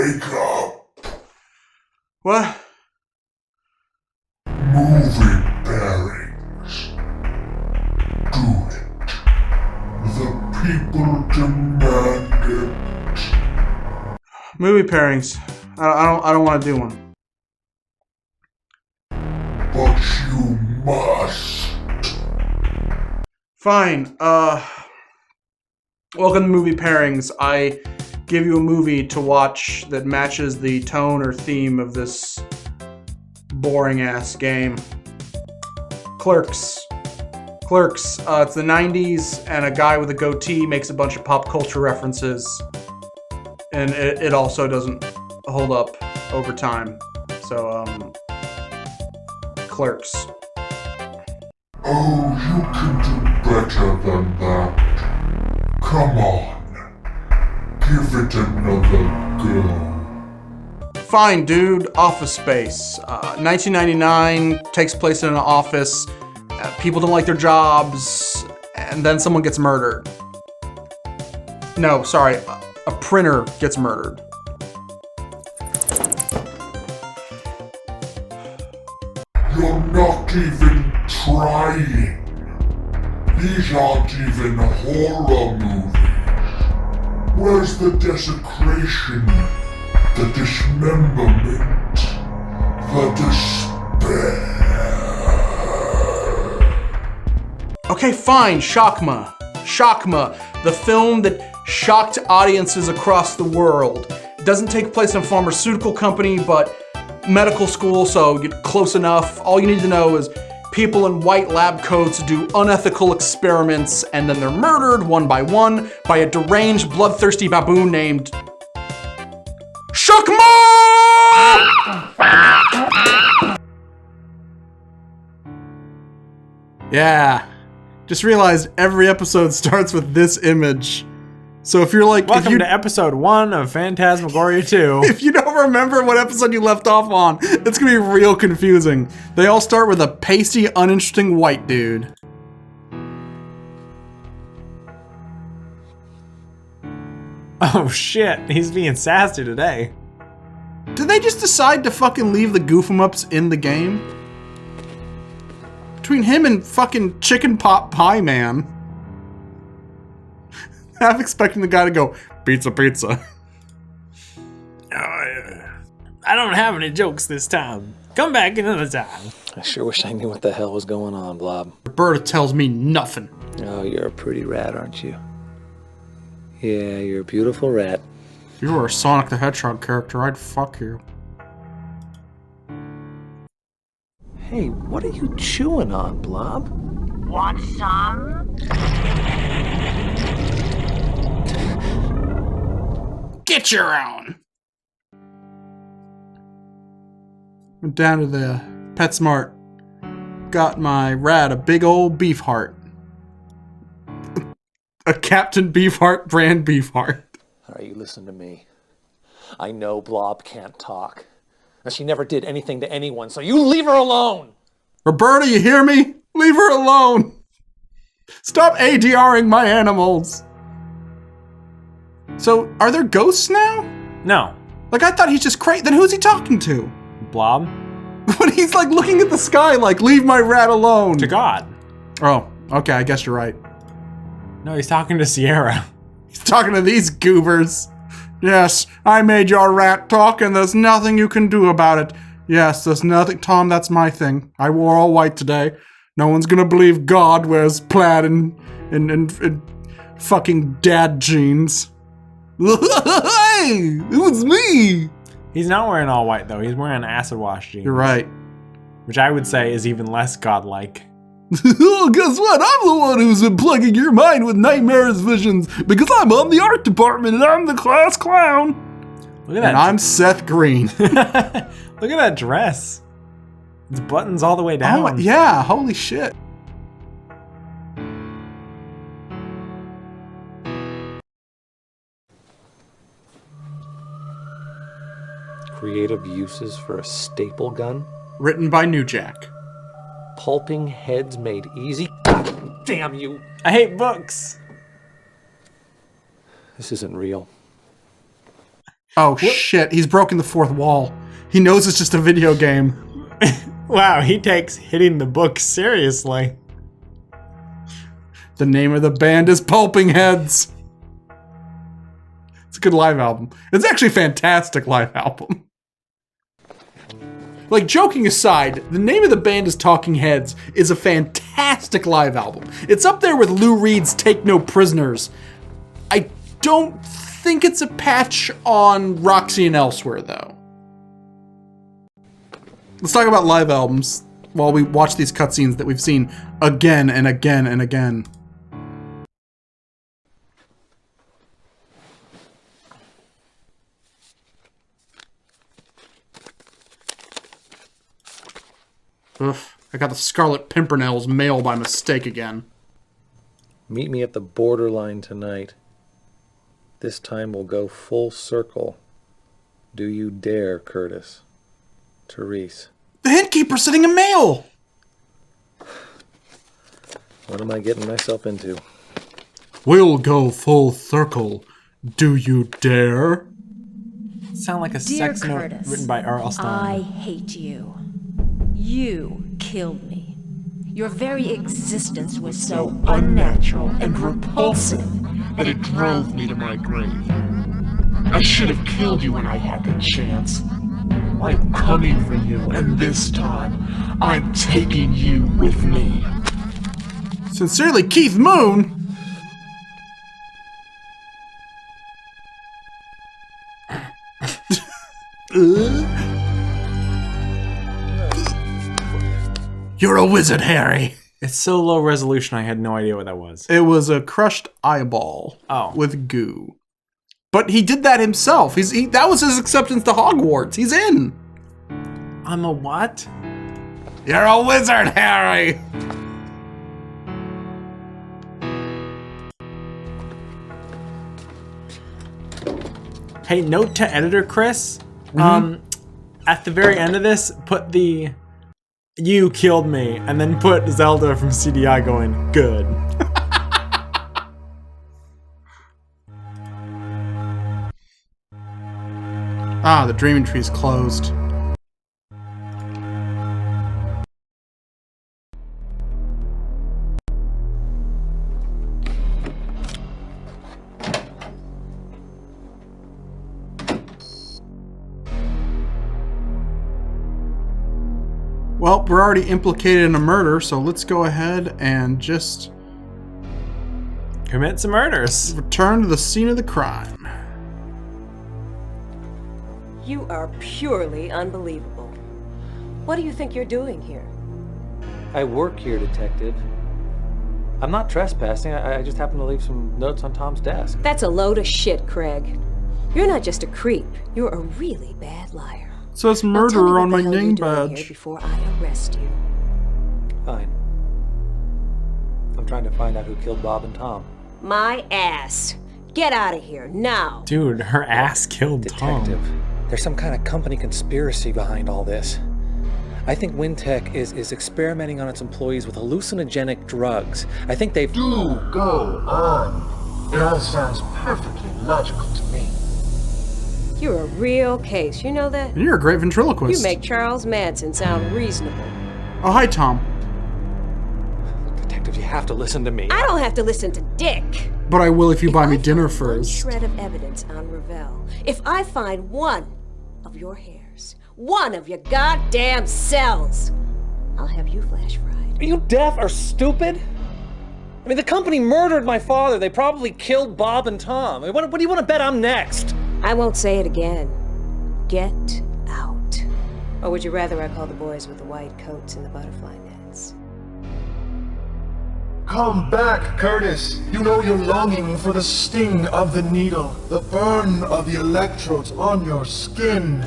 Wake up! What? Movie pairings. Do it. The people demand it. Movie pairings. I don't want to do one. But you must. Fine. Welcome to Movie Pairings. I give you a movie to watch that matches the tone or theme of this boring-ass game. Clerks. It's the 90s, and a guy with a goatee makes a bunch of pop culture references. And it also doesn't hold up over time. So, Clerks. Oh, you can do better than that. Come on. Give it another go. Fine, dude. Office Space. 1999, takes place in an office. People don't like their jobs, and then someone gets murdered. No, sorry. A printer gets murdered. You're not even trying. These aren't even horror movies. Where's the desecration? The dismemberment? The despair? Okay, fine. Shockma. The film that shocked audiences across the world. It doesn't take place in a pharmaceutical company, but medical school, so you're close enough. All you need to know is people in white lab coats do unethical experiments, and then they're murdered one by one by a deranged, bloodthirsty baboon named Shockma! Yeah. Just realized every episode starts with this image. So if you're like... Welcome to episode 1 of Phantasmagoria 2. If you don't remember what episode you left off on, it's gonna be real confusing. They all start with a pasty, uninteresting white dude. Oh shit, he's being sassy today. Did they just decide to fucking leave the goof-em-ups in the game? Between him and fucking Chicken Pot Pie Man. I'm expecting the guy to go, pizza. I don't have any jokes this time. Come back another time. I sure wish I knew what the hell was going on, Blob. Roberta tells me nothing. Oh, you're a pretty rat, aren't you? Yeah, you're a beautiful rat. If you were a Sonic the Hedgehog character, I'd fuck you. Hey, what are you chewing on, Blob? Want some? Get your own! Went down to the PetSmart. Got my rat a big old beef heart. A Captain Beefheart brand beef heart. All right, you listen to me. I know Blob can't talk. And she never did anything to anyone, so you leave her alone! Roberta, you hear me? Leave her alone! Stop ADRing my animals! So, are there ghosts now? No. Like, I thought he's just crazy. Then who's he talking to? Blob? When he's like looking at the sky like, leave my rat alone. To God. Oh, okay, I guess you're right. No, he's talking to Sierra. He's talking to these goobers. Yes, I made your rat talk and there's nothing you can do about it. Yes, there's nothing. Tom, that's my thing. I wore all white today. No one's gonna believe God wears plaid and fucking dad jeans. Hey, it was me. He's not wearing all white though. He's wearing acid wash jeans. You're right. Which I would say is even less godlike. Oh, guess what? I'm the one who's been plugging your mind with nightmares visions because I'm on the art department and I'm the class clown. Look at that. And I'm Seth Green. Look at that dress. It's buttons all the way down. Oh, yeah, holy shit. Creative uses for a staple gun? Written by New Jack. Pulping heads made easy? God damn you! I hate books. This isn't real. Oh shit, he's broken the fourth wall. He knows it's just a video game. Wow, he takes hitting the book seriously. The name of the band is Pulping Heads. It's a good live album. It's actually a fantastic live album. Like, joking aside, the name of the band is Talking Heads is a fantastic live album. It's up there with Lou Reed's Take No Prisoners. I don't think it's a patch on Roxy and Elsewhere, though. Let's talk about live albums while we watch these cutscenes that we've seen again and again and again. Oof, I got the Scarlet Pimpernel's mail by mistake again. Meet me at the borderline tonight. This time we'll go full circle. Do you dare, Curtis? Therese. The Innkeeper's sending a mail! What am I getting myself into? We'll go full circle. Do you dare? Sound like a Dear sex Curtis, note written by R.L. Stine. I hate you. You killed me. Your very existence was so Unnatural and repulsive that it drove me to my grave. I should have killed you when I had the chance. I'm coming for you, and this time, I'm taking you with me. Sincerely, Keith Moon. You're a wizard, Harry. It's so low resolution, I had no idea what that was. It was a crushed eyeball with goo. But he did that himself. That was his acceptance to Hogwarts. He's in. I'm a what? You're a wizard, Harry. Hey, note to editor Chris. At the very end of this, put the "You killed me," and then put Zelda from CDI going, good. Ah, the Dreaming Tree's closed. Well, we're already implicated in a murder, so let's go ahead and just Commit some murders. return to the scene of the crime. You are purely unbelievable. What do you think you're doing here? I work here, Detective. I'm not trespassing. I just happened to leave some notes on Tom's desk. That's a load of shit, Craig. You're not just a creep. You're a really bad liar. It says Now tell me murderer what on the my hell you're name doing here badge. before I arrest you. Fine. I'm trying to find out who killed Bob and Tom. My ass. Get out of here now. Dude, her ass killed Detective, Tom. there's some kind of company conspiracy behind all this. I think Wintech is experimenting on its employees with hallucinogenic drugs. I think they've... Do go on. It all sounds perfectly logical to me. You're a real case. You know that? And you're a great ventriloquist. You make Charles Manson sound reasonable. Oh, hi, Tom. Detective, you have to listen to me. I don't have to listen to Dick. But I will if you buy me If I dinner find one first. shred of evidence on Ravel, if I find one of your hairs, one of your goddamn cells, I'll have you flash fried. Are you deaf or stupid? I mean, the company murdered my father. They probably killed Bob and Tom. I mean, what do you want to bet I'm next? I won't say it again. Get out. Or would you rather I call the boys with the white coats and the butterfly nets? Come back, Curtis. You know you're longing for the sting of the needle, the burn of the electrodes on your skin.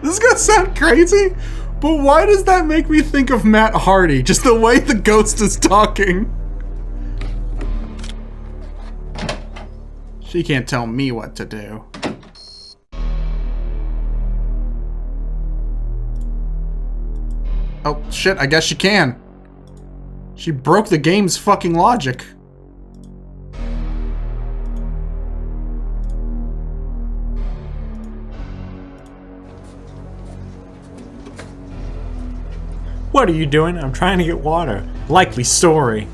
This is gonna sound crazy, but why does that make me think of Matt Hardy? Just the way the ghost is talking. She can't tell me what to do. Oh, shit, I guess she can. She broke the game's fucking logic. What are you doing? I'm trying to get water. Likely story.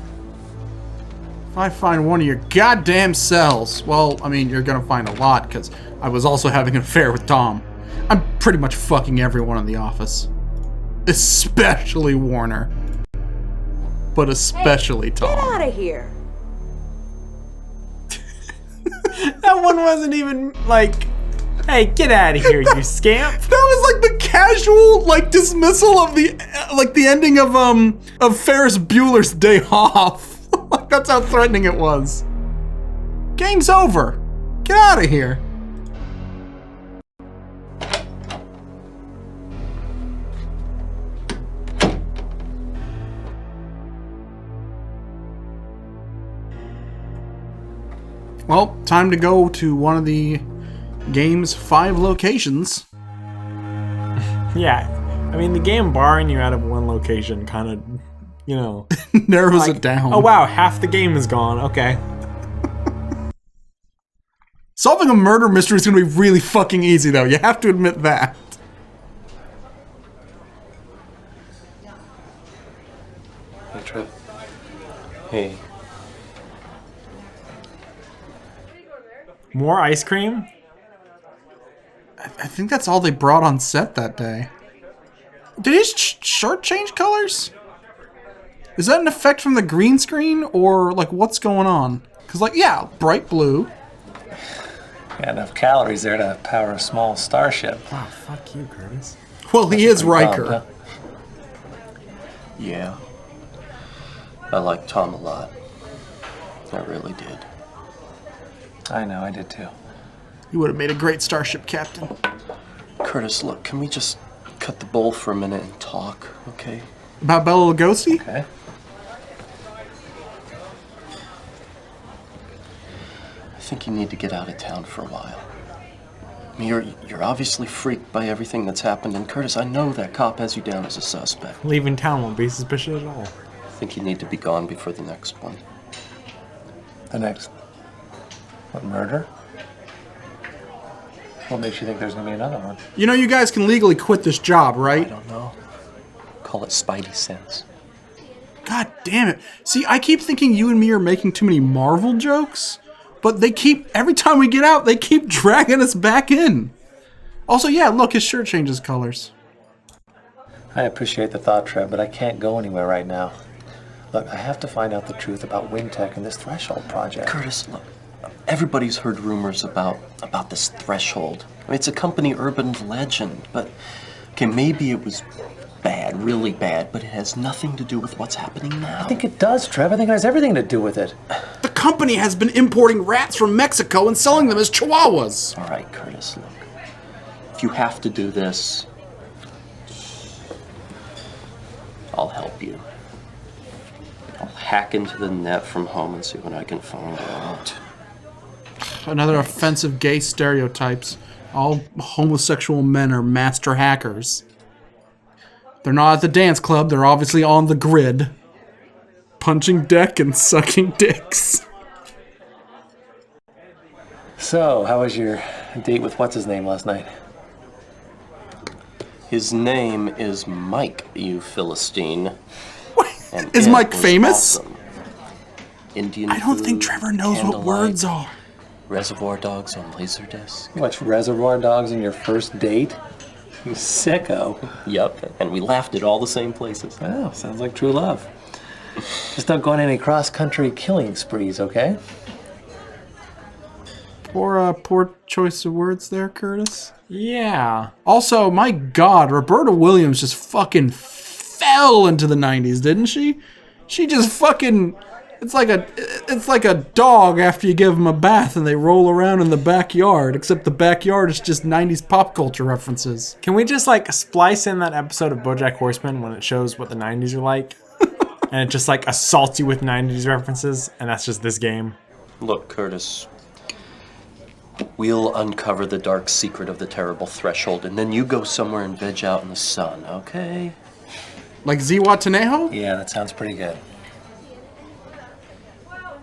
If I find one of your goddamn cells, well, I mean, you're gonna find a lot, because I was also having an affair with Tom. I'm pretty much fucking everyone in the office. Especially Warner. But especially Tom. Get out of here. That one wasn't even like, hey, get out of here, you scamp. That was like the casual, like, dismissal of the ending of Ferris Bueller's Day Off. Like, that's how threatening it was. Game's over. Get out of here. Well, time to go to one of the game's 5 locations. Yeah, I mean, the game barring you out of one location kind of, you know, narrows like, it down. Oh wow, half the game is gone. Okay. Solving a murder mystery is going to be really fucking easy, though. You have to admit that. Hey, Trev. Hey. More ice cream? I think that's all they brought on set that day. Did his shirt change colors? Is that an effect from the green screen, or like what's going on? Because like, yeah, bright blue. Got enough calories there to power a small starship. Wow, fuck you, Curtis. Well, he is Riker. Huh? Yeah. I like Tom a lot. I really did. I know, I did too. You would have made a great starship captain. Curtis, look, can we just cut the bowl for a minute and talk, okay? About Bela Lugosi? Okay. I think you need to get out of town for a while. I mean, you're obviously freaked by everything that's happened, and Curtis, I know that cop has you down as a suspect. Leaving town won't be suspicious at all. I think you need to be gone before the next one. The next... What, murder? What makes you think there's gonna be another one? You know, you guys can legally quit this job, I right? don't know. Call it Spidey sense. God damn it. See, I keep thinking you and me are making too many Marvel jokes, but they keep, every time we get out, they keep dragging us back in. Also, yeah, look, his shirt changes colors. I appreciate the thought, Trev, but I can't go anywhere right now. Look, I have to find out the truth about WinTech and this Threshold project. Curtis, look, everybody's heard rumors about this Threshold. I mean, it's a company urban legend, but, okay, maybe it was bad, really bad, but it has nothing to do with what's happening now. I think it does, Trev. I think it has everything to do with it. The company has been importing rats from Mexico and selling them as chihuahuas. All right, Curtis, look. If you have to do this, I'll help you. I'll hack into the net from home and see what I can find out. Another offensive gay stereotypes. All homosexual men are master hackers. They're not at the dance club, they're obviously on the grid. Punching deck and sucking dicks. So, how was your date with what's-his-name last night? His name is Mike, you Philistine. And Is it Mike was famous? awesome. Indian I don't think food, Trevor knows what candlelight, words are. Reservoir Dogs on Laserdisc. You watched Reservoir Dogs on your first date? You sicko. Yup, and we laughed at all the same places. Wow, sounds like true love. Just don't go on any cross-country killing sprees, okay? Poor choice of words there, Curtis. Yeah. Also, my God, Roberta Williams just fucking fell into the 90s, didn't she? She just fucking... It's like a dog after you give them a bath and they roll around in the backyard, except the backyard is just 90s pop culture references. Can we just like splice in that episode of BoJack Horseman when it shows what the 90s are like? And it just like assaults you with 90s references, and that's just this game. Look, Curtis, we'll uncover the dark secret of the terrible Threshold, and then you go somewhere and veg out in the sun, okay? Like Zihuatanejo? Yeah, that sounds pretty good.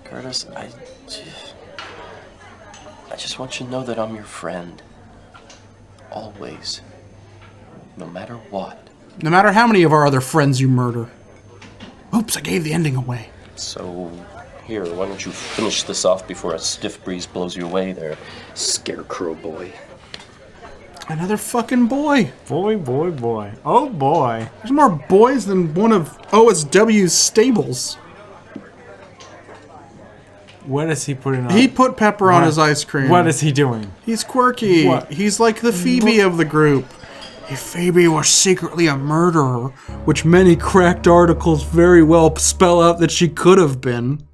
Curtis, I just want you to know that I'm your friend. Always. No matter what. No matter how many of our other friends you murder. Oops, I gave the ending away. So, here, why don't you finish this off before a stiff breeze blows you away there, scarecrow boy. Another fucking boy. Boy, boy, boy. Oh boy. There's more boys than one of OSW's stables. What is he putting on? He put pepper on his ice cream. What is he doing? He's quirky. What? He's like the Phoebe of the group. If Phoebe was secretly a murderer, which many cracked articles very well spell out that she could have been.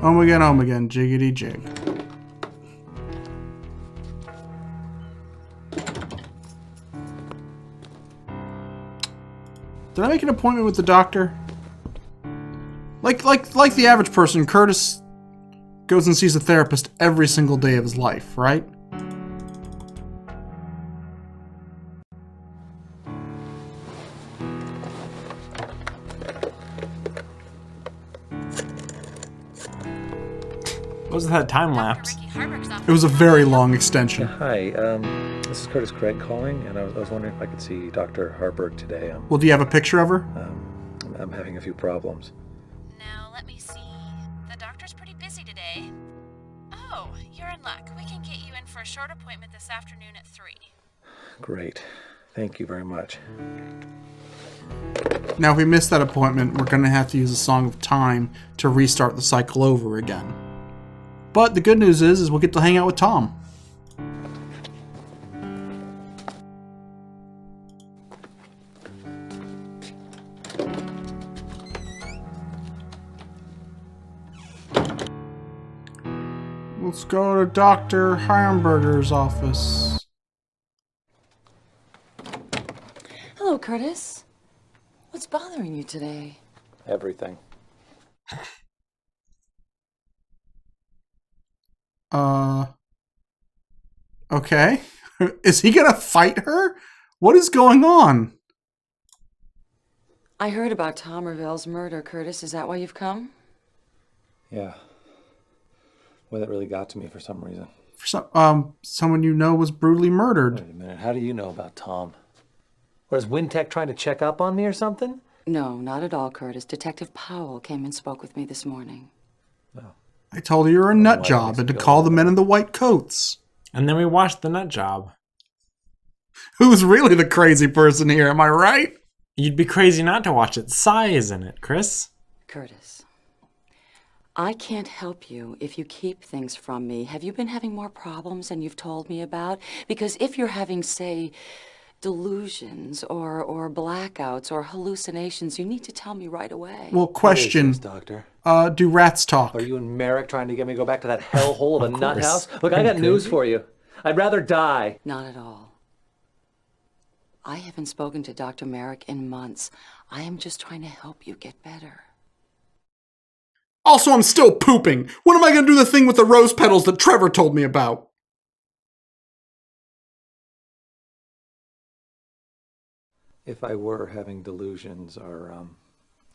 Home again, jiggity jig. Did I make an appointment with the doctor? Like the average person, Curtis goes and sees a therapist every single day of his life, right? What was that time lapse? It was a very long extension. Hi, this is Curtis Craig calling, and I was wondering if I could see Dr. Harburg today. Well, do you have a picture of her? I'm having a few problems. Now, let me see. The doctor's pretty busy today. Oh, you're in luck. We can get you in for a short appointment this afternoon at 3. Great. Thank you very much. Now, if we miss that appointment, we're going to have to use a Song of Time to restart the cycle over again. But the good news is we'll get to hang out with Tom. Let's go to Dr. Hamburger's office. Hello, Curtis. What's bothering you today? Everything. Okay. Is he gonna fight her? What is going on? I heard about Tom Ravel's murder, Curtis. Is that why you've come? Yeah. Well, that really got to me for some reason. For someone you know was brutally murdered. Wait a minute, how do you know about Tom? Was Wintech trying to check up on me or something? No, not at all, Curtis. Detective Powell came and spoke with me this morning. Oh. I told her you're a nut job and to call the men in the white coats. And then we watched The Nut Job. Who's really the crazy person here, am I right? You'd be crazy not to watch it. Cy is in it, Chris. Curtis, I can't help you if you keep things from me. Have you been having more problems than you've told me about? Because if you're having, say, delusions or blackouts or hallucinations, you need to tell me right away. Well, question. What is this, Doctor? Do rats talk? Are you and Merrick trying to get me to go back to that hellhole of a nut course. house? Look, I got news for you. I'd rather die. Not at all. I haven't spoken to Dr. Merrick in months. I am just trying to help you get better. Also, I'm still pooping. When am I going to do the thing with the rose petals that Trevor told me about? If I were having delusions or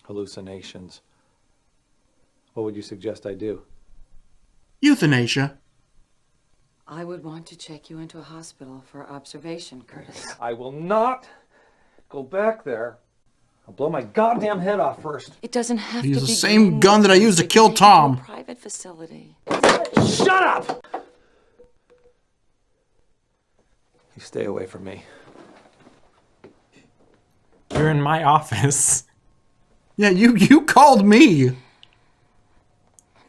hallucinations, what would you suggest I do? Euthanasia. I would want to check you into a hospital for observation, Curtis. I will not go back there. I'll blow my goddamn head off first. It doesn't have Use to the be same gun that I used to kill Tom. Private facility. Shut up! You stay away from me. You're in my office. Yeah, you called me.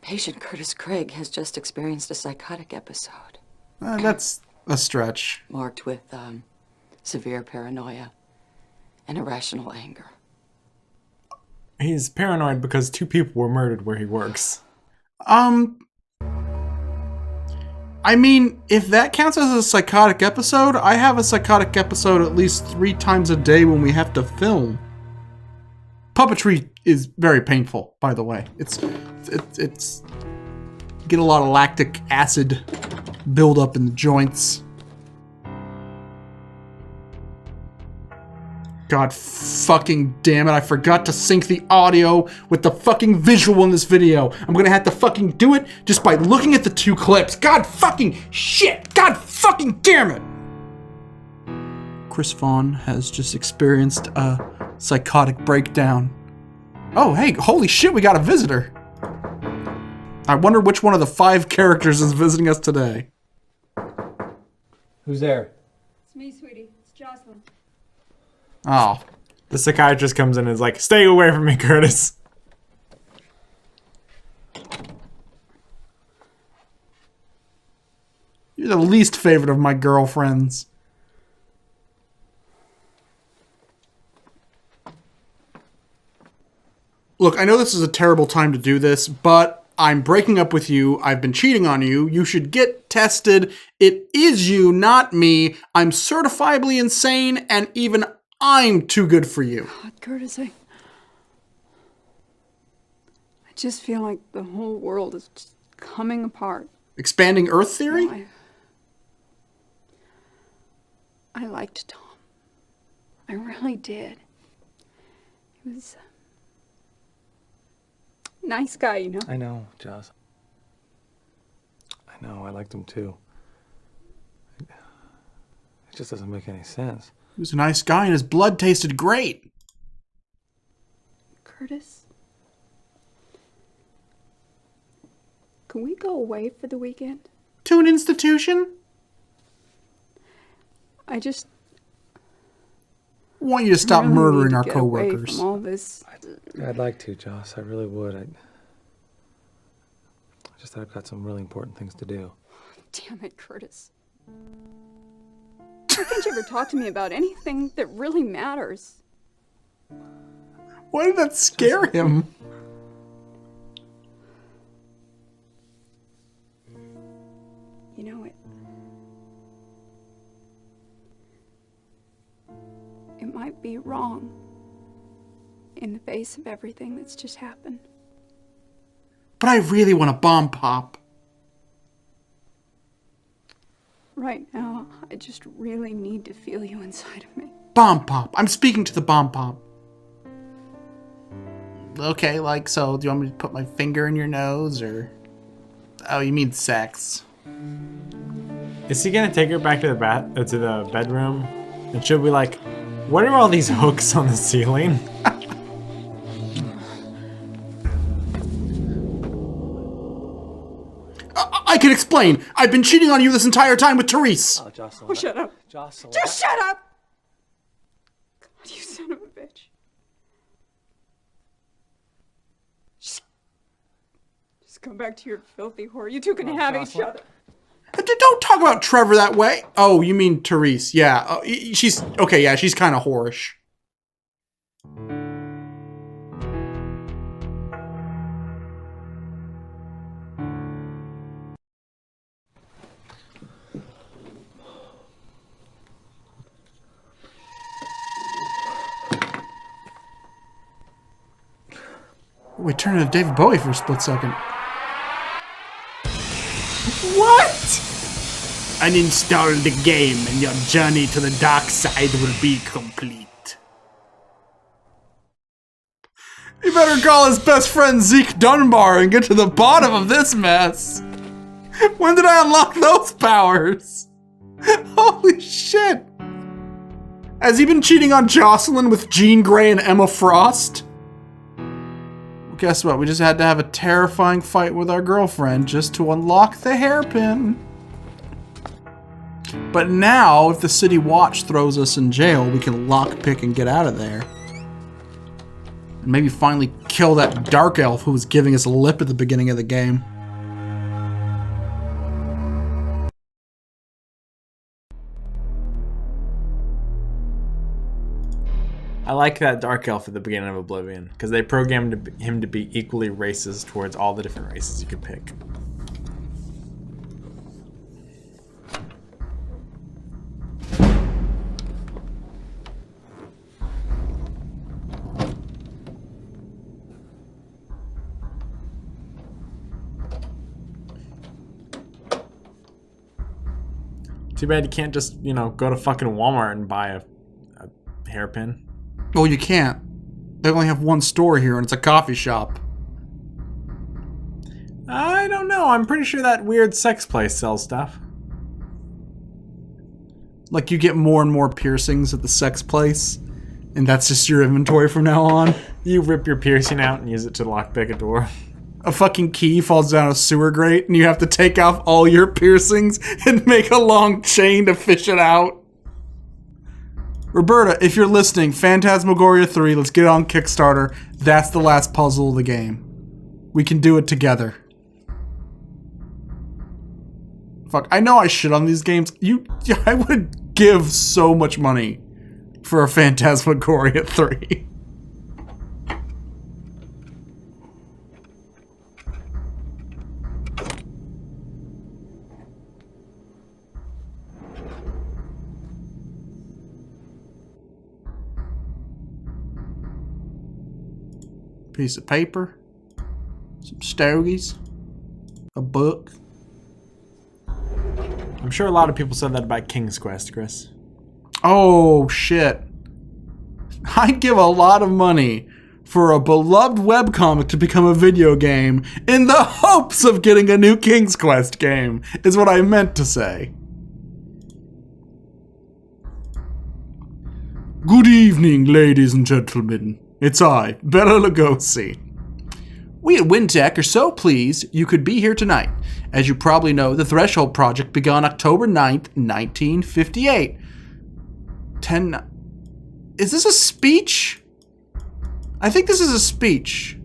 Patient Curtis Craig has just experienced a psychotic episode. That's a stretch. Marked with severe paranoia and irrational anger. He's paranoid because 2 people were murdered where he works. I mean, if that counts as a psychotic episode, I have a psychotic episode at least 3 times a day when we have to film. Puppetry is very painful, by the way. It's get a lot of lactic acid build up in the joints. God fucking damn it, I forgot to sync the audio with the fucking visual in this video. I'm gonna have to fucking do it just by looking at the 2 clips. God fucking shit! God fucking damn it! Chris Vaughn has just experienced a psychotic breakdown. Oh, hey, holy shit, we got a visitor. I wonder which one of the 5 characters is visiting us today. Who's there? It's me, sweetie. It's Jocelyn. Oh. The psychiatrist comes in and is like, stay away from me, Curtis. You're the least favorite of my girlfriends. Look, I know this is a terrible time to do this, but I'm breaking up with you. I've been cheating on you. You should get tested. It is you, not me. I'm certifiably insane, and even I'm too good for you. God, Curtis, I just feel like the whole world is just coming apart. Expanding Earth theory? No, I liked Tom. I really did. He was a nice guy, you know? I know, Joss. I know, I liked him too. It just doesn't make any sense. He was a nice guy and his blood tasted great. Curtis? Can we go away for the weekend? To an institution? I just want you to stop really murdering need to our get coworkers. away from all this. I'd like to, Joss. I really would. I just thought I've got some really important things to do. Damn it, Curtis. Why can't you ever talk to me about anything that really matters? Why did that scare him? You know, it might be wrong in the face of everything that's just happened. But I really want a bomb pop. Right now, I just really need to feel you inside of me. Bomb pop. I'm speaking to the bomb pop. Okay, like, so do you want me to put my finger in your nose, or... Oh, you mean sex. Is he gonna take her back to the bedroom? And she'll be like, what are all these hooks on the ceiling? I can explain. I've been cheating on you this entire time with Therese. Oh, Jocelyn. Oh, shut up. Jocelyn. Just shut up! God, you son of a bitch. Just go back to your filthy whore. You two can have each other. Don't talk about Trevor that way. Oh, you mean Therese. Yeah. She's... Okay, yeah, she's kind of whorish. We turned into David Bowie for a split second. What? Uninstall the game and your journey to the dark side will be complete. You better call his best friend Zeke Dunbar and get to the bottom of this mess. When did I unlock those powers? Holy shit. Has he been cheating on Jocelyn with Jean Grey and Emma Frost? Guess what? We just had to have a terrifying fight with our girlfriend just to unlock the hairpin. But now, if the city watch throws us in jail, we can lockpick and get out of there. And maybe finally kill that dark elf who was giving us a lip at the beginning of the game. I like that dark elf at the beginning of Oblivion, because they programmed him to be equally racist towards all the different races you could pick. Too bad you can't just, you know, go to fucking Walmart and buy a hairpin. Well, you can't. They only have one store here, and it's a coffee shop. I don't know. I'm pretty sure that weird sex place sells stuff. Like you get more and more piercings at the sex place, and that's just your inventory from now on. You rip your piercing out and use it to lockpick a door. A fucking key falls down a sewer grate, and you have to take off all your piercings and make a long chain to fish it out. Roberta, if you're listening, Phantasmagoria 3, let's get it on Kickstarter. That's the last puzzle of the game. We can do it together. Fuck, I know I shit on these games. I would give so much money for a Phantasmagoria 3. Piece of paper, some stogies, a book. I'm sure a lot of people said that about King's Quest, Chris. Oh, shit. I'd give a lot of money for a beloved webcomic to become a video game in the hopes of getting a new King's Quest game, is what I meant to say. Good evening, ladies and gentlemen. It's I, Bela Lugosi. We at Wintech are so pleased you could be here tonight. As you probably know, the Threshold Project began October 9th, 1958. Is this a speech? I think this is a speech.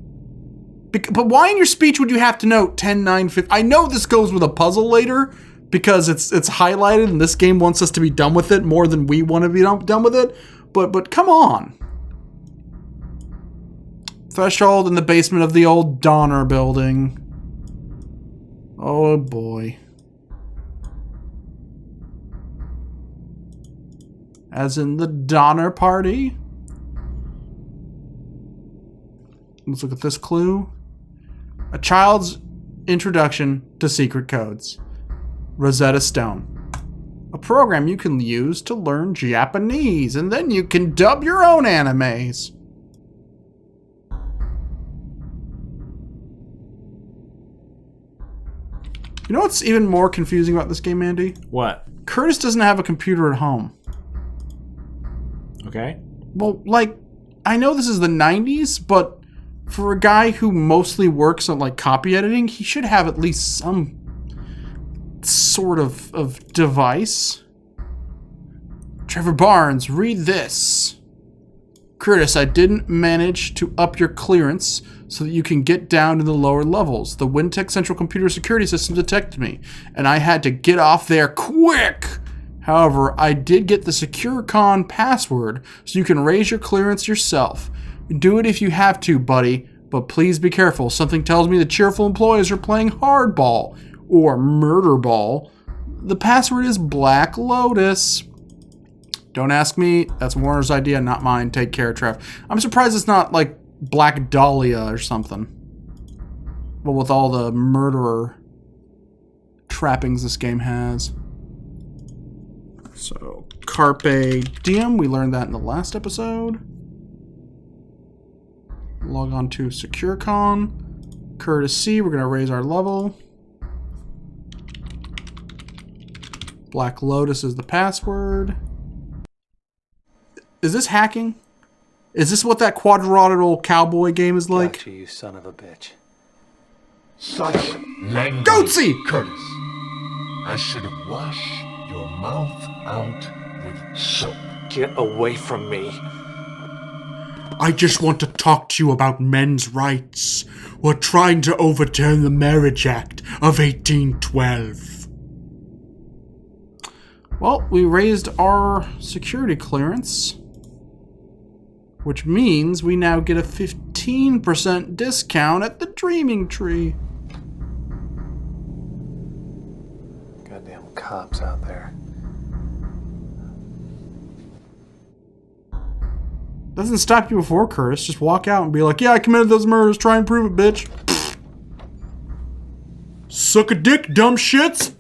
But why in your speech would you have to note 10-9-50? I know this goes with a puzzle later, because it's highlighted and this game wants us to be done with it more than we want to be done with it. But come on. Threshold in the basement of the old Donner building. Oh boy. As in the Donner Party. Let's look at this clue. A child's introduction to secret codes. Rosetta Stone. A program you can use to learn Japanese, and then you can dub your own animes. You know what's even more confusing about this game, Andy? What? Curtis doesn't have a computer at home. Okay. Well, like, I know this is the 90s, but for a guy who mostly works on, like, copy editing, he should have at least some sort of device. Trevor Barnes, read this. Curtis, I didn't manage to up your clearance so that you can get down to the lower levels. The Wintech Central Computer Security System detected me, and I had to get off there quick. However, I did get the SecureCon password so you can raise your clearance yourself. Do it if you have to, buddy, but please be careful. Something tells me the cheerful employees are playing hardball or murder ball. The password is Black Lotus. Don't ask me. That's Warner's idea, not mine. Take care, Trev. I'm surprised it's not like Black Dahlia or something. Well, with all the murderer trappings this game has. So, Carpe Diem. We learned that in the last episode. Log on to SecureCon. Courtesy. We're going to raise our level. Black Lotus is the password. Is this hacking? Is this what that quadrilateral cowboy game is like? Gotcha, you son of a bitch. Such language, Goatsy! Curtis. I should have washed your mouth out with soap. Get away from me. I just want to talk to you about men's rights. We're trying to overturn the Marriage Act of 1812. Well, we raised our security clearance, which means we now get a 15% discount at the Dreaming Tree. Goddamn cops out there. Doesn't stop you before, Curtis. Just walk out and be like, yeah, I committed those murders. Try and prove it, bitch. Suck a dick, dumb shits.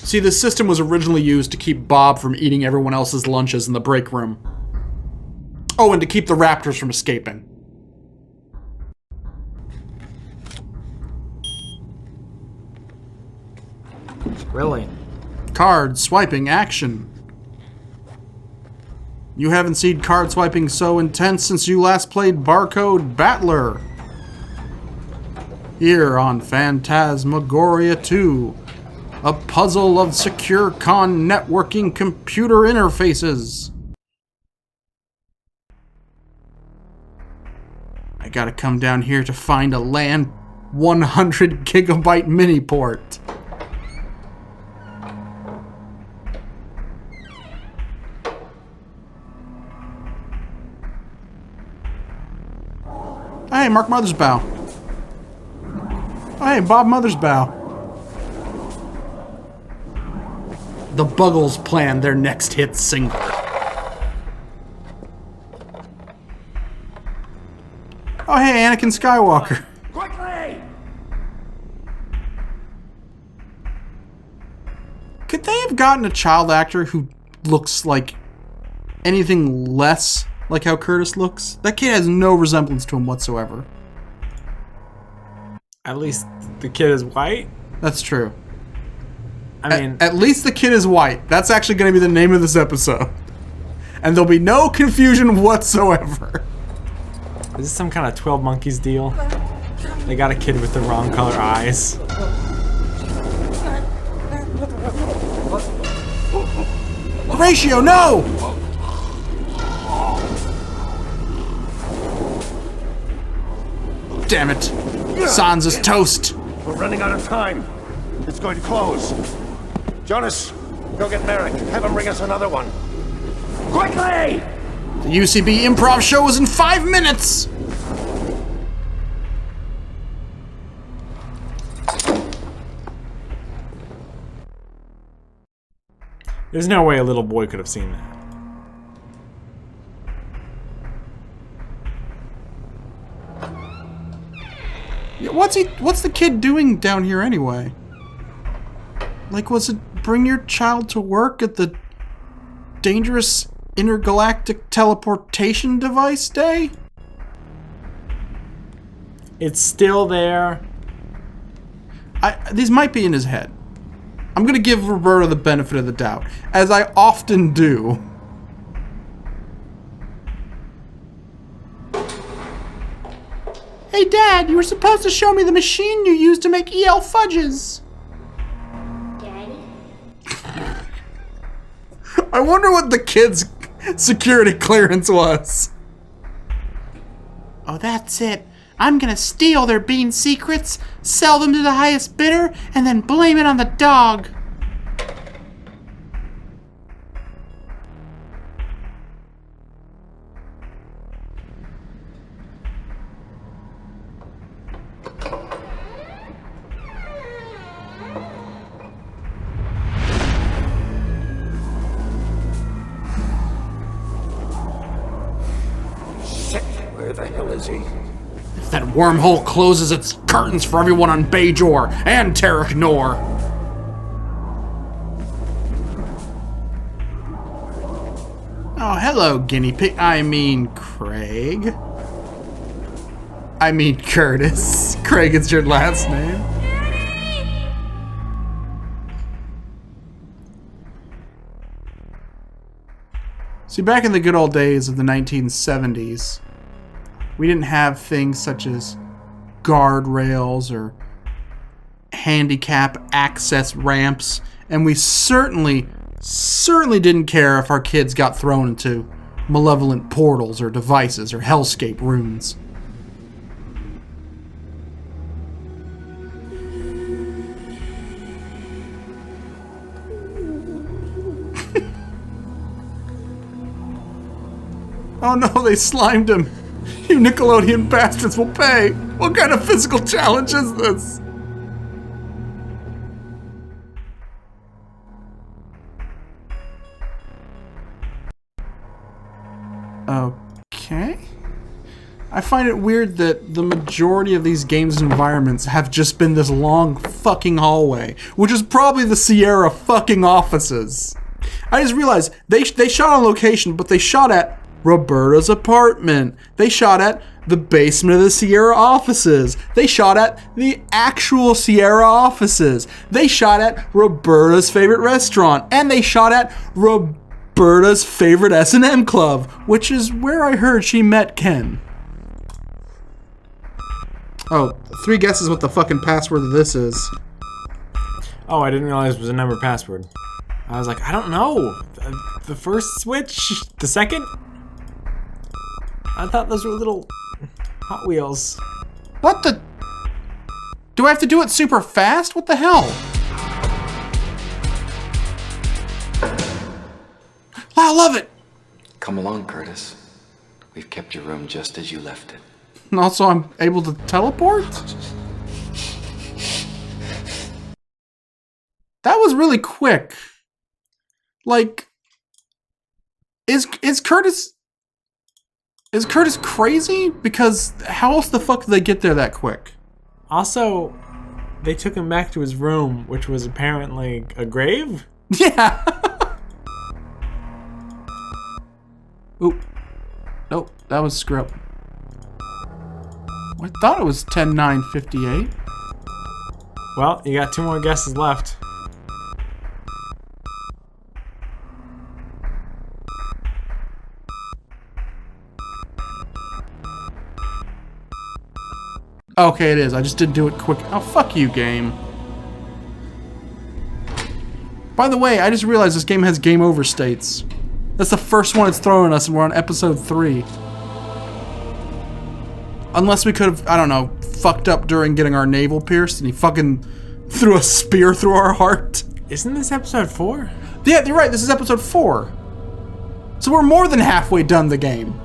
See, this system was originally used to keep Bob from eating everyone else's lunches in the break room. Oh, and to keep the raptors from escaping. Really? Card swiping action. You haven't seen card swiping so intense since you last played Barcode Battler. Here on Phantasmagoria 2, a puzzle of secure con networking computer interfaces. I gotta come down here to find a LAN 100 gigabyte mini port. Hey, Mark Mothersbaugh. Hey, Bob Mothersbaugh. The Buggles plan their next hit single. Oh, hey, Anakin Skywalker. Quickly! Could they have gotten a child actor who looks like anything less like how Curtis looks? That kid has no resemblance to him whatsoever. At least the kid is white? That's true. I mean... At least the kid is white. That's actually going to be the name of this episode. And there'll be no confusion whatsoever. Is this some kind of 12 Monkeys deal? They got a kid with the wrong color eyes. Horatio, no! Damn it. Sans is toast. We're running out of time. It's going to close. Jonas, go get Merrick. Have him bring us another one. Quickly! The UCB improv show is in 5 minutes! There's no way a little boy could have seen that. What's the kid doing down here anyway? Like, was it bring your child to work at the dangerous intergalactic teleportation device day? It's still there. These might be in his head. I'm gonna give Roberta the benefit of the doubt, as I often do. Hey Dad, you were supposed to show me the machine you used to make EL fudges. Daddy? I wonder what the kid's security clearance was. Oh, that's it. I'm gonna steal their bean secrets, sell them to the highest bidder, and then blame it on the dog. Shit, where the hell is he? If that wormhole closes its curtains for everyone on Bajor and Tarek Nor. Oh, hello, guinea pig. I mean, Craig. I mean, Curtis. Craig is your last name. See, back in the good old days of the 1970s, we didn't have things such as guardrails or handicap access ramps, and we certainly didn't care if our kids got thrown into malevolent portals or devices or hellscape runes. Oh no, they slimed him. You Nickelodeon bastards will pay. What kind of physical challenge is this? Okay. I find it weird that the majority of these games environments have just been this long fucking hallway, which is probably the Sierra fucking offices. I just realized they shot on location, but they shot at Roberta's apartment. They shot at the basement of the Sierra offices. They shot at the actual Sierra offices. They shot at Roberta's favorite restaurant, and they shot at Roberta's favorite S&M club, which is where I heard she met Ken. Oh, 3 guesses what the fucking password of this is. Oh, I didn't realize it was a number password. I was like, I don't know. The first switch? The second? I thought those were little Hot Wheels. What the? Do I have to do it super fast? What the hell? I love it! Come along, Curtis. We've kept your room just as you left it. And also I'm able to teleport? That was really quick. Like, is Curtis crazy? Because how else the fuck did they get there that quick? Also, they took him back to his room, which was apparently a grave? Yeah. Oop. Nope, that was screw. I thought it was 10-9-58. Well, you got 2 more guesses left. Okay, it is. I just didn't do it quick. Oh, fuck you, game. By the way, I just realized this game has game over states. That's the first one it's throwing us, and we're on episode 3. Unless we could have, I don't know, fucked up during getting our navel pierced, and he fucking threw a spear through our heart. Isn't this episode 4? Yeah, you're right. This is episode 4. So we're more than halfway done the game.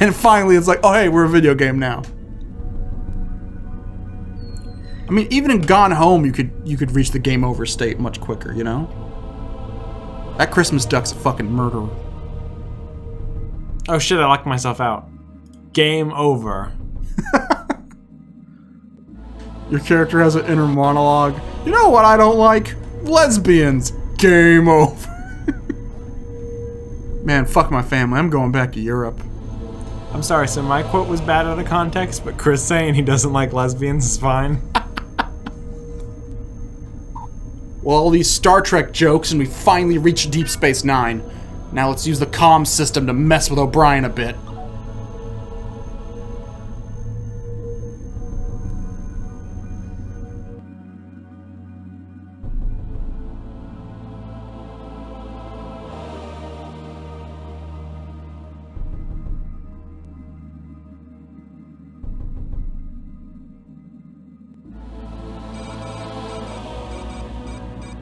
And finally it's like, oh hey, we're a video game now. I mean, even in Gone Home, you could reach the game over state much quicker, you know? That Christmas duck's a fucking murderer. Oh shit, I locked myself out. Game over. Your character has an inner monologue. You know what I don't like? Lesbians. Game over. Man, fuck my family. I'm going back to Europe. I'm sorry, so my quote was bad out of context, but Chris saying he doesn't like lesbians is fine. Well, all these Star Trek jokes, and we finally reached Deep Space Nine. Now let's use the comm system to mess with O'Brien a bit.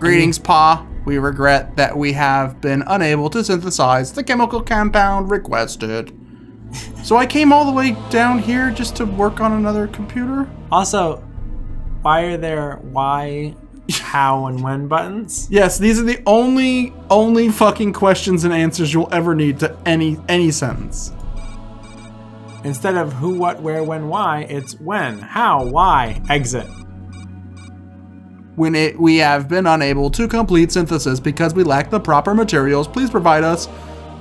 Greetings, Pa. We regret that we have been unable to synthesize the chemical compound requested. So I came all the way down here just to work on another computer? Also, why are there why, how, and when buttons? Yes, these are the only fucking questions and answers you'll ever need to any sentence. Instead of who, what, where, when, why, it's when, how, why, exit. We have been unable to complete synthesis because we lack the proper materials. Please provide us.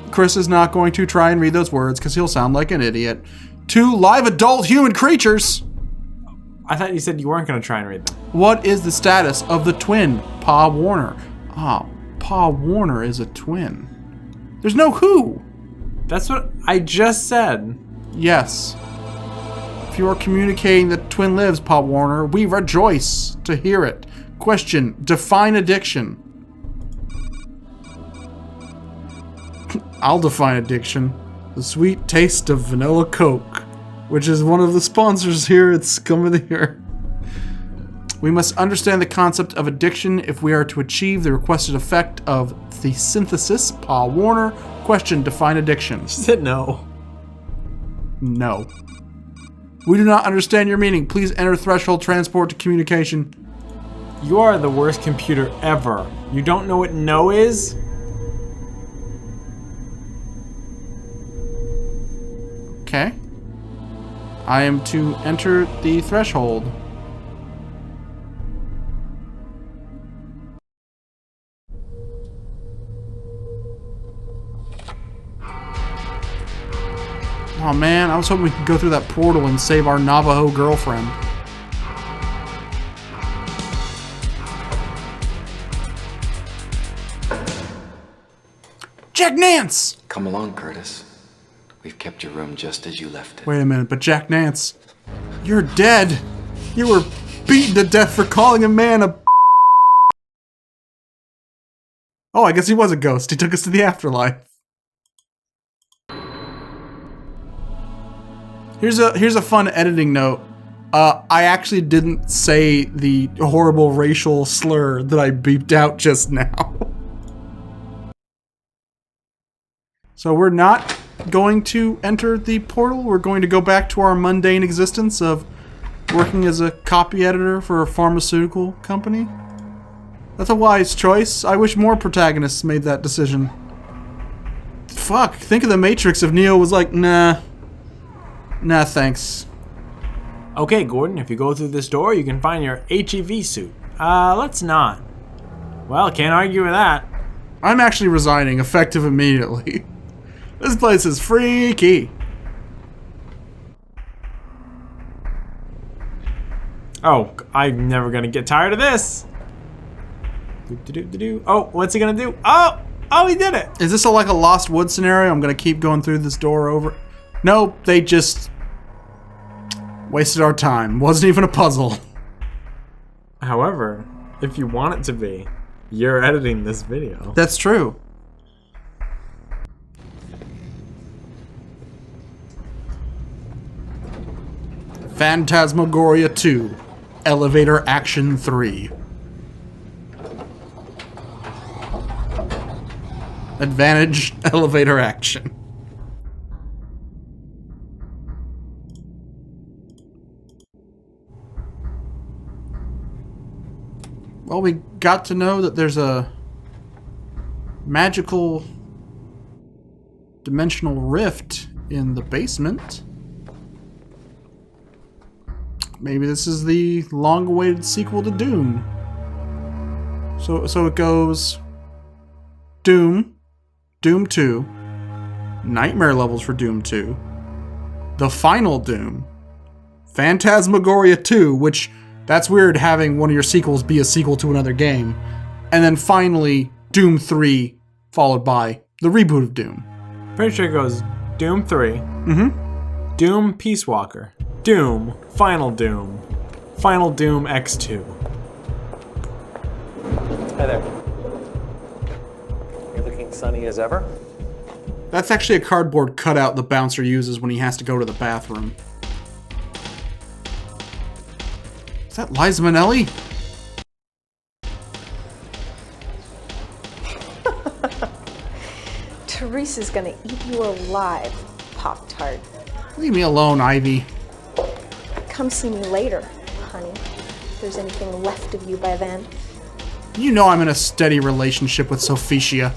Chris is not going to try and read those words because he'll sound like an idiot. 2 live adult human creatures. I thought you said you weren't going to try and read them. What is the status of the twin, Pa Warner? Ah, Pa Warner is a twin. There's no who. That's what I just said. Yes. If you are communicating that twin lives, Pa Warner, we rejoice to hear it. Question, define addiction. I'll define addiction. The sweet taste of vanilla Coke, which is one of the sponsors here at Scum of the Year. We must understand the concept of addiction if we are to achieve the requested effect of the synthesis. Pa Warner. Question, define addiction. She said no. No. We do not understand your meaning. Please enter threshold transport to communication. You are the worst computer ever. You don't know what no is? Okay. I am to enter the threshold. Oh man, I was hoping we could go through that portal and save our Navajo girlfriend. Jack Nance! Come along, Curtis. We've kept your room just as you left it. Wait a minute, but Jack Nance, you're dead. You were beaten to death for calling a man a... Oh, I guess he was a ghost. He took us to the afterlife. Here's a fun editing note. I actually didn't say the horrible racial slur that I beeped out just now. So we're not going to enter the portal. We're going to go back to our mundane existence of working as a copy editor for a pharmaceutical company. That's a wise choice. I wish more protagonists made that decision. Fuck, think of the Matrix if Neo was like, nah, thanks. Okay, Gordon, if you go through this door, you can find your HEV suit. Let's not. Well, can't argue with that. I'm actually resigning, effective immediately. This place is freaky. Oh, I'm never gonna get tired of this. Oh, what's he gonna do? Oh, he did it. Is this like a Lost Woods scenario? I'm gonna keep going through this door over. No, they just wasted our time. Wasn't even a puzzle. However, if you want it to be, you're editing this video. That's true. Phantasmagoria 2, Elevator Action 3. Advantage, elevator action. Well, we got to know that there's a magical dimensional rift in the basement. Maybe this is the long-awaited sequel to Doom. So it goes Doom, Doom 2, Nightmare levels for Doom 2, the final Doom, Phantasmagoria 2, which that's weird having one of your sequels be a sequel to another game, and then finally Doom 3, followed by the reboot of Doom. Pretty sure it goes Doom 3, Doom Peace Walker, Doom, Final Doom X2. Hi there. You're looking sunny as ever? That's actually a cardboard cutout the bouncer uses when he has to go to the bathroom. Is that Liza Minnelli? Teresa's gonna eat you alive, Pop-Tart. Leave me alone, Ivy. Come see me later, honey. If there's anything left of you by then. You know I'm in a steady relationship with Sophicia.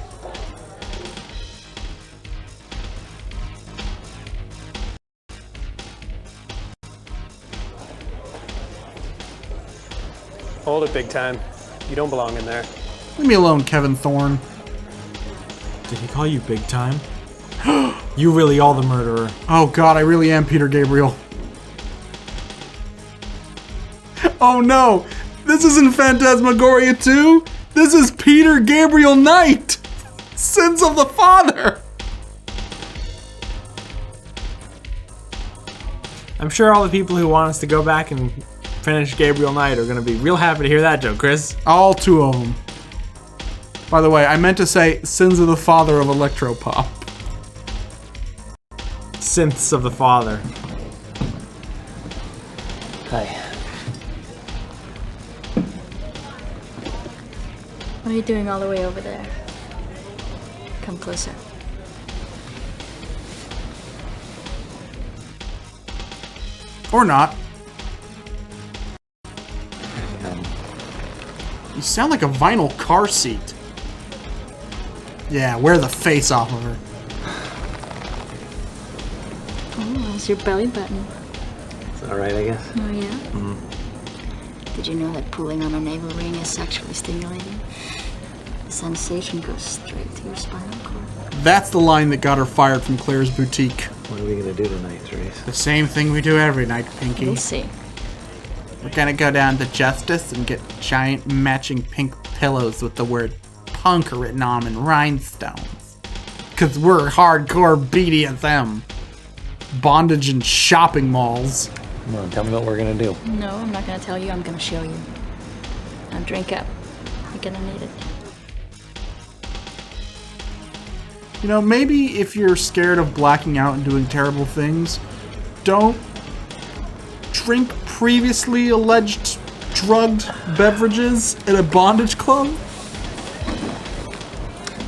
Hold it, big time. You don't belong in there. Leave me alone, Kevin Thorne. Did he call you big time? You really are the murderer. Oh god, I really am Peter Gabriel. Oh no! This isn't Phantasmagoria 2! This is Peter Gabriel Knight! Sins of the Father! I'm sure all the people who want us to go back and finish Gabriel Knight are going to be real happy to hear that joke, Chris. All two of them. By the way, I meant to say Sins of the Father of Electropop. Synths of the Father. Hi. What are you doing all the way over there? Come closer. Or not. You sound like a vinyl car seat. Yeah, wear the face off of her. Oh, how's your belly button? all right, I guess. Oh, yeah? Did you know that pulling on a navel ring is sexually stimulating? The sensation goes straight to your spinal cord. That's the line that got her fired from Claire's boutique. What are we gonna do tonight, Therese? The same thing we do every night, Pinky. We'll see. We're gonna go down to Justice and get giant matching pink pillows with the word punk written on them in rhinestones. Cause we're hardcore BDSM. Bondage in shopping malls. Come on, tell me what we're gonna do. No, I'm not gonna tell you. I'm gonna show you. Now drink up. You're gonna need it. You know, maybe if you're scared of blacking out and doing terrible things, don't drink previously alleged drugged beverages at a bondage club.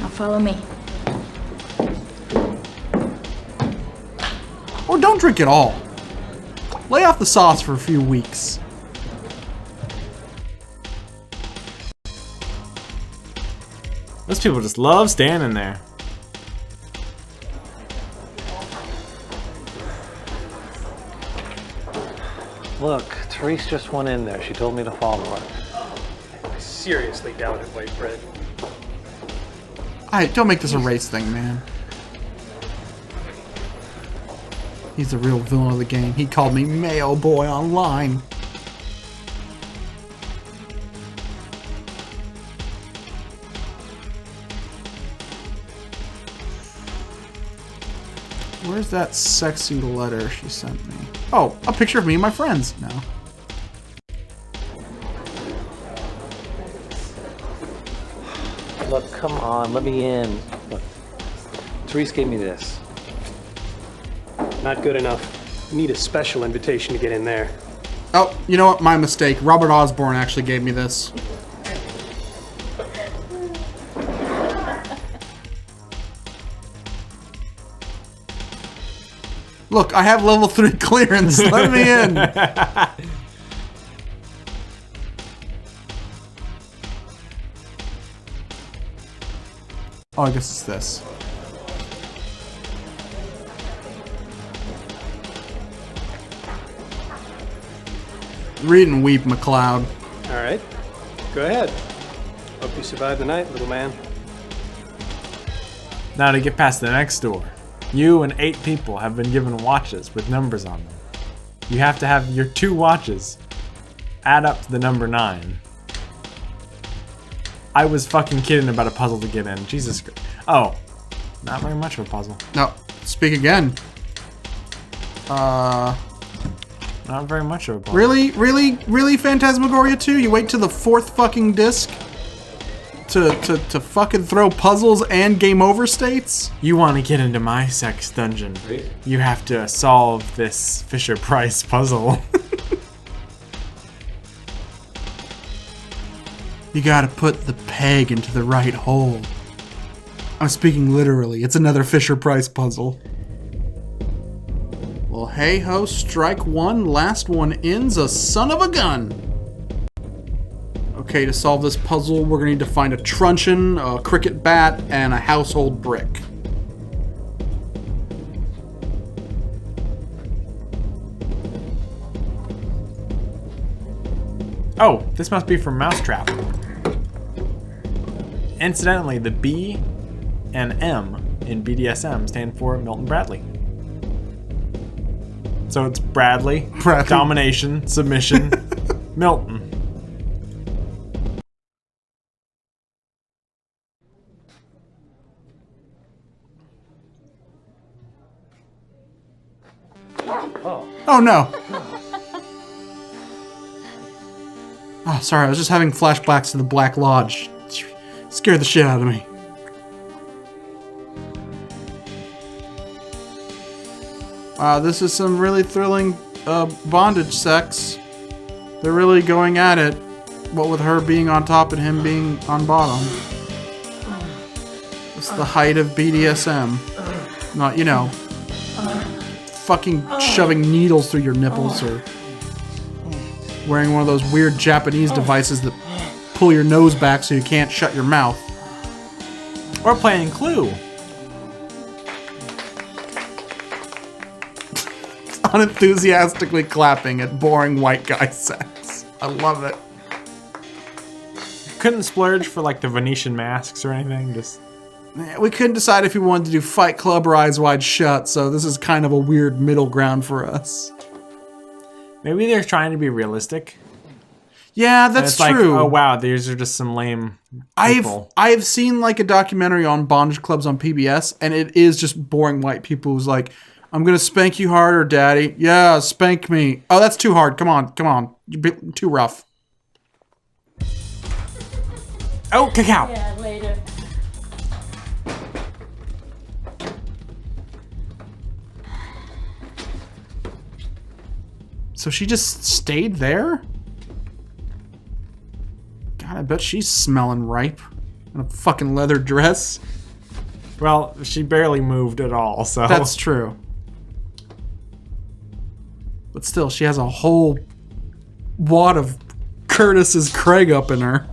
Now follow me. Or don't drink at all. Lay off the sauce for a few weeks. Those people just love standing there. Look, Therese just went in there. She told me to follow her. I seriously doubt it, White Bread. Alright, don't make this a race thing, man. He's the real villain of the game. He called me Mayo Boy online. Where's that sexy letter she sent me? Oh, a picture of me and my friends now. Look, come on, let me in. Look, Therese gave me this. Not good enough. Need a special invitation to get in there. Oh, you know what? My mistake. Robert Osborne actually gave me this. Look, I have level 3 clearance. Let me in. Oh, I guess it's this. Read and weep, McLeod. All right. Go ahead. Hope you survive the night, little man. Now to get past the next door. You and 8 people have been given watches with numbers on them. You have to have your 2 watches add up to the number 9. I was fucking kidding about a puzzle to get in. Jesus Christ. Oh, not very much of a puzzle. No, speak again. Not very much of a puzzle. Really, Phantasmagoria 2? You wait to the 4th fucking disc to fucking throw puzzles and game over states? You want to get into my sex dungeon. You have to solve this Fisher-Price puzzle. You gotta put the peg into the right hole. I'm speaking literally. It's another Fisher-Price puzzle. Well, hey ho, strike one. Last one in's a son of a gun. Okay, to solve this puzzle, we're gonna need to find a truncheon, a cricket bat, and a household brick. Oh, this must be from Mousetrap. Incidentally, the B and M in BDSM stand for Milton Bradley. So it's Bradley. Domination, submission, Milton. Oh no! Oh, sorry, I was just having flashbacks to the Black Lodge. Scared the shit out of me. Wow, this is some really thrilling bondage sex. They're really going at it. What with her being on top and him being on bottom. It's the height of BDSM. Not, you know, fucking shoving needles through your nipples or wearing one of those weird Japanese devices that pull your nose back so you can't shut your mouth. Or playing Clue. unenthusiastically clapping at boring white guy sex. I love it. Couldn't splurge for like the Venetian masks or anything. Just we couldn't decide if we wanted to do Fight Club or Eyes Wide Shut, so this is kind of a weird middle ground for us. Maybe they're trying to be realistic. Yeah, that's true. Like, oh wow, these are just some lame people. I've seen like a documentary on bondage clubs on PBS, and it is just boring white people who's like, I'm gonna spank you harder, daddy. Yeah, spank me. Oh, that's too hard. Come on. You're too rough. Oh, cacao. Yeah, later. So she just stayed there? God, I bet she's smelling ripe. In a fucking leather dress. Well, she barely moved at all, so... That's true. But still, she has a whole wad of Curtis's Craig up in her.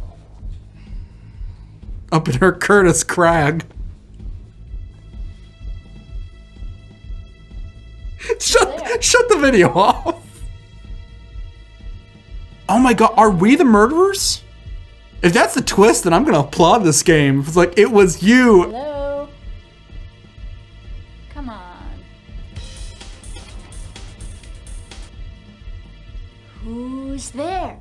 Up in her Curtis Crag. Shut the video off. Oh my god, are we the murderers? If that's the twist, then I'm gonna applaud this game. It's like, it was you. Hello? Come on. Who's there?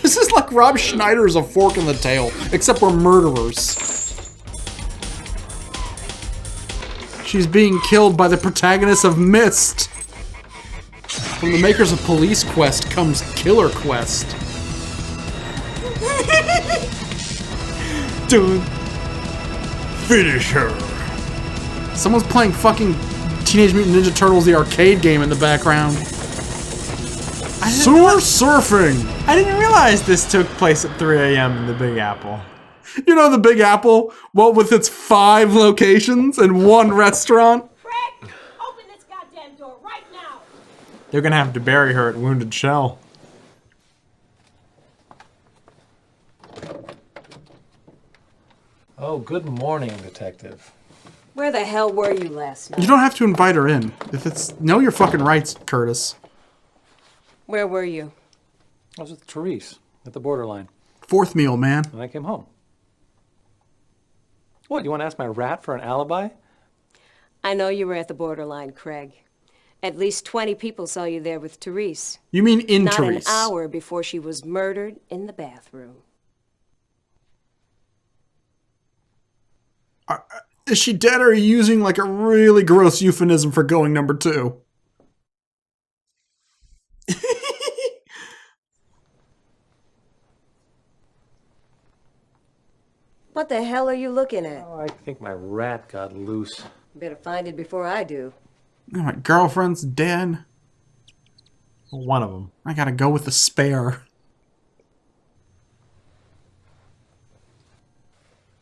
This is like Rob Schneider's A Fork in the Tail, except we're murderers. She's being killed by the protagonist of Myst. From the makers of Police Quest comes Killer Quest. Dude. Finish her. Someone's playing fucking Teenage Mutant Ninja Turtles, the arcade game in the background. Sewer surfing! I didn't realize this took place at 3 a.m. in the Big Apple. You know the Big Apple? Well, with its 5 locations and 1 restaurant? Craig, open this goddamn door right now! They're gonna have to bury her at Wounded Shell. Oh, good morning, Detective. Where the hell were you last night? You don't have to invite her in. If it's... Know your fucking rights, Curtis. Where were you? I was with Therese at the borderline. 4th meal, man. And I came home. What, you want to ask my rat for an alibi? I know you were at the borderline, Craig. At least 20 people saw you there with Therese. You mean in Not Therese? an hour before she was murdered in the bathroom. Is she dead, or are you using like a really gross euphemism for going number 2? What the hell are you looking at? Oh, I think my rat got loose. Better find it before I do. Oh, my girlfriend's dead. One of them. I gotta go with the spare.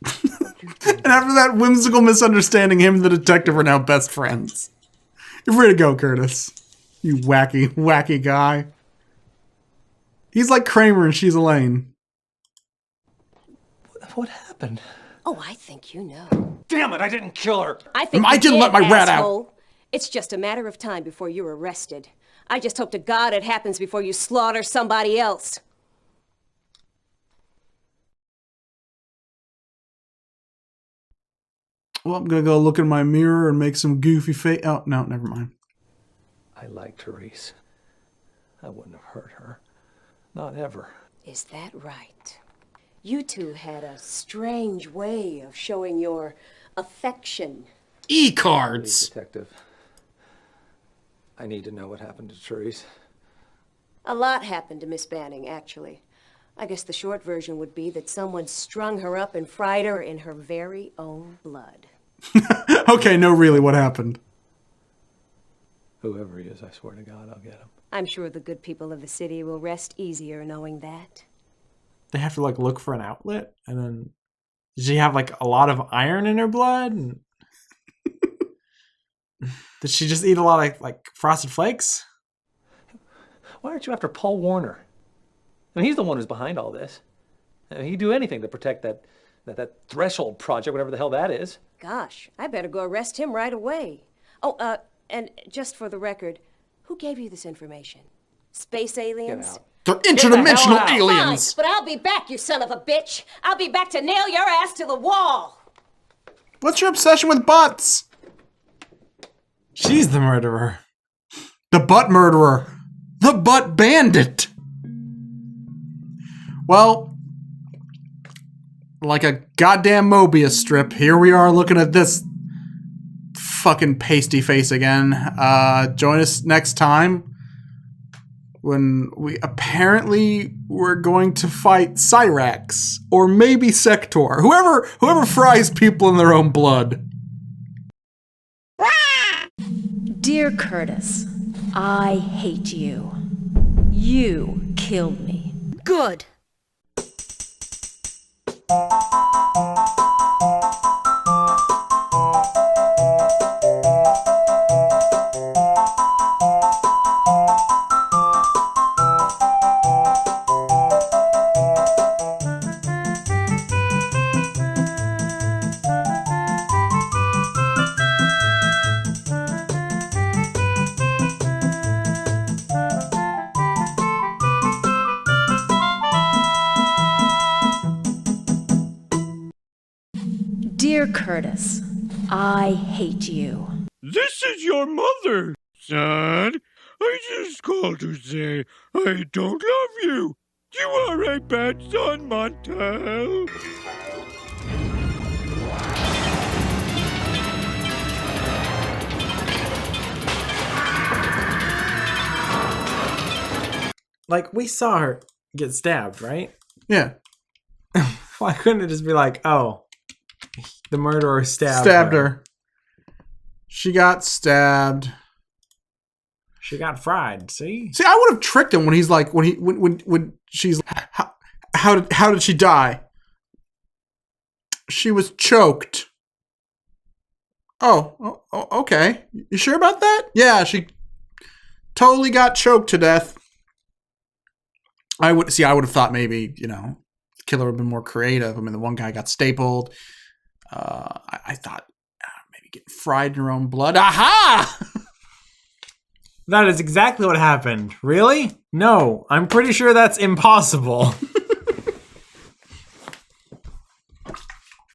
And after that whimsical misunderstanding, him and the detective are now best friends. You're free to go, Curtis. You wacky guy. He's like Kramer and she's Elaine. What happened? Oh, I think you know. Damn it, I didn't kill her! I think I you didn't did, let my rat out. asshole. It's just a matter of time before you're arrested. I just hope to God it happens before you slaughter somebody else. Well, I'm gonna go look in my mirror and make some goofy face. Oh, no, never mind. I like Therese. I wouldn't have hurt her. Not ever. Is that right? You two had a strange way of showing your affection. E-cards! Detective. I need to know what happened to Therese. A lot happened to Miss Banning, actually. I guess the short version would be that someone strung her up and fried her in her very own blood. Okay, no, really, what happened? Whoever he is, I swear to God, I'll get him. I'm sure the good people of the city will rest easier knowing that. They have to like look for an outlet, and then did she have like a lot of iron in her blood? And did she just eat a lot of like Frosted Flakes? Why aren't you after Paul Warner? I mean, he's the one who's behind all this. I mean, he'd do anything to protect that That threshold project, whatever the hell that is. Gosh, I better go arrest him right away. Oh, and just for the record, who gave you this information? Space aliens? They're interdimensional aliens. Fine, but I'll be back, you son of a bitch. I'll be back to nail your ass to the wall. What's your obsession with butts? She's the murderer. The butt murderer. The butt bandit. Well, like a goddamn Mobius strip, here we are looking at this fucking pasty face again. Join us next time when we're going to fight Cyrax or maybe Sector. Whoever fries people in their own blood. Dear Curtis, I hate you. You killed me. Good. Dear Curtis, I hate you. This is your mother, son. I just called to say I don't love you. You are a bad son, Montel. Like, we saw her get stabbed, right? Yeah. Why couldn't it just be like, oh, the murderer stabbed her? She got stabbed. She got fried. See, I would have tricked him when he's like, when she's like, how did she die? She was choked. Oh, okay. You sure about that? Yeah, she totally got choked to death. I would have thought maybe, the killer would have been more creative. I mean, the one guy got stapled. I thought maybe getting fried in your own blood. Aha! That is exactly what happened. Really? No, I'm pretty sure that's impossible.